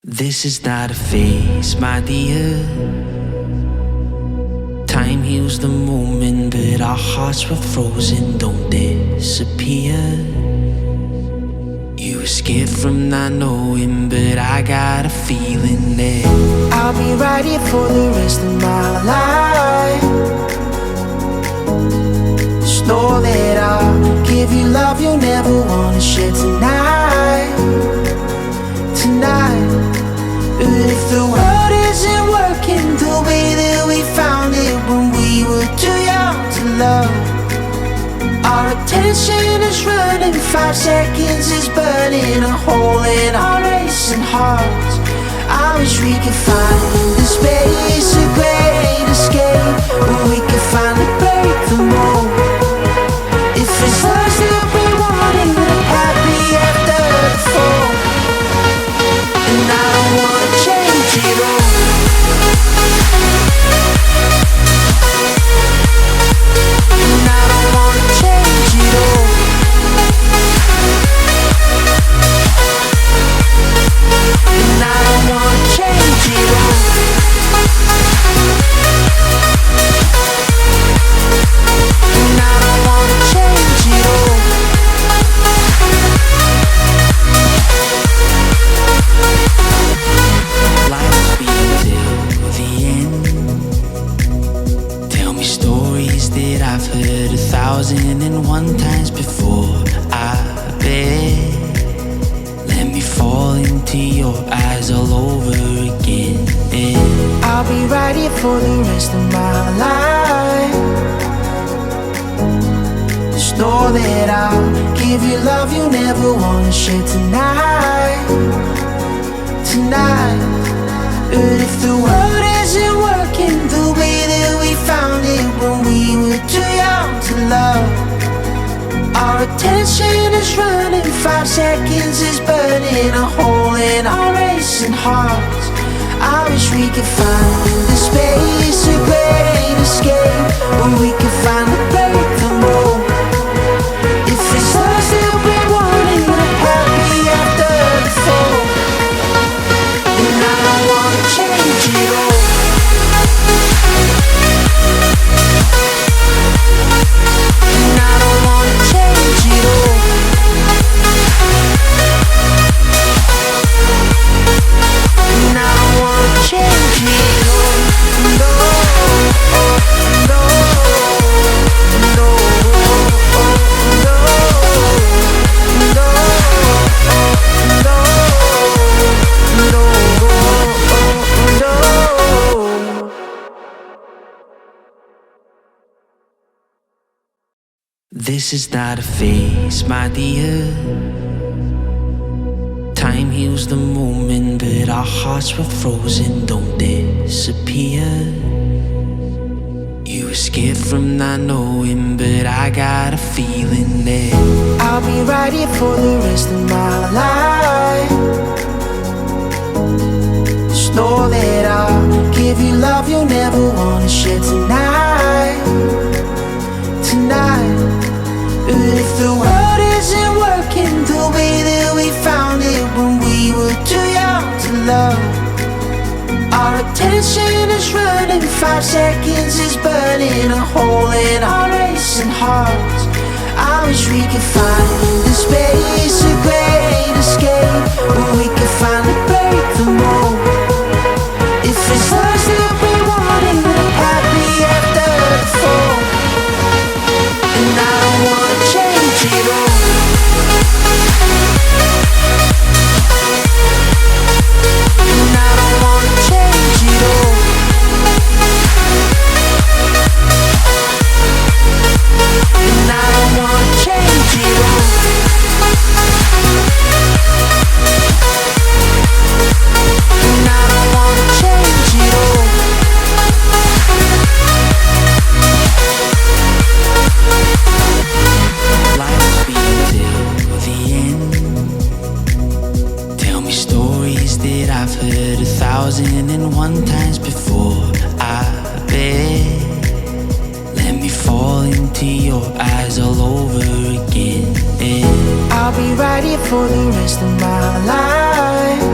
This is not a phase, my dear. Time heals the moment, but our hearts were frozen, don't disappear. You were scared from not knowing, but I got a feeling that I'll be right here for the rest of my life. Just know that I'll give you love you'll never wanna share tonight. Tonight. But if the world isn't working the way that we found it when we were too young to love, our attention is running, 5 seconds is burning a hole in our racing hearts. I wish we could find the space, a great escape, where we could finally break the mold. If it's us that we want and we're happy after the fall, and I don't wanna change it all. And I don't wanna change it all. And I don't wanna change it all. And I don't wanna change it all. life be till the end. Tell me stories that I've heard 1,001 times before. I bet. Let me fall into your eyes all over again. I'll be right here for the rest of my life. Just Just know that I'll give you love you never wanna share tonight. Tonight. But if the world isn't working the way that we found it when we were too young to love, our attention is running, 5 seconds is burning a hole in our racing hearts. I wish we could find the space, a great escape, where we could finally break the mold. If it's us that we wanted, happy after the fall, then I don't wanna change it all. And I don't wanna change it all. And I don't wanna change it all. No, no, no, no, This is not a phase, my dear. Time heals the moment, but our hearts were frozen, don't disappear. You were scared from not knowing, but I got a feeling that I'll be right here for the rest of my life. Just know that I'll give you love you'll never wanna share tonight. Tonight. But if the world isn't working the way that we found it when we were too young to love, our attention is running, 5 seconds is burning a hole in our racing hearts. I wish we could find the space, a great escape, where we could finally break the mold. If it's us that we wanted, happy after the fall, and I don't wanna change it all. And I don't wanna change it all. And I don't wanna change it all. And I don't wanna change it all. life will be till the end. Tell me stories that I've heard 1,001 times before. I bet. Let me fall into your eyes all over again. I'll be right here for the rest of my life.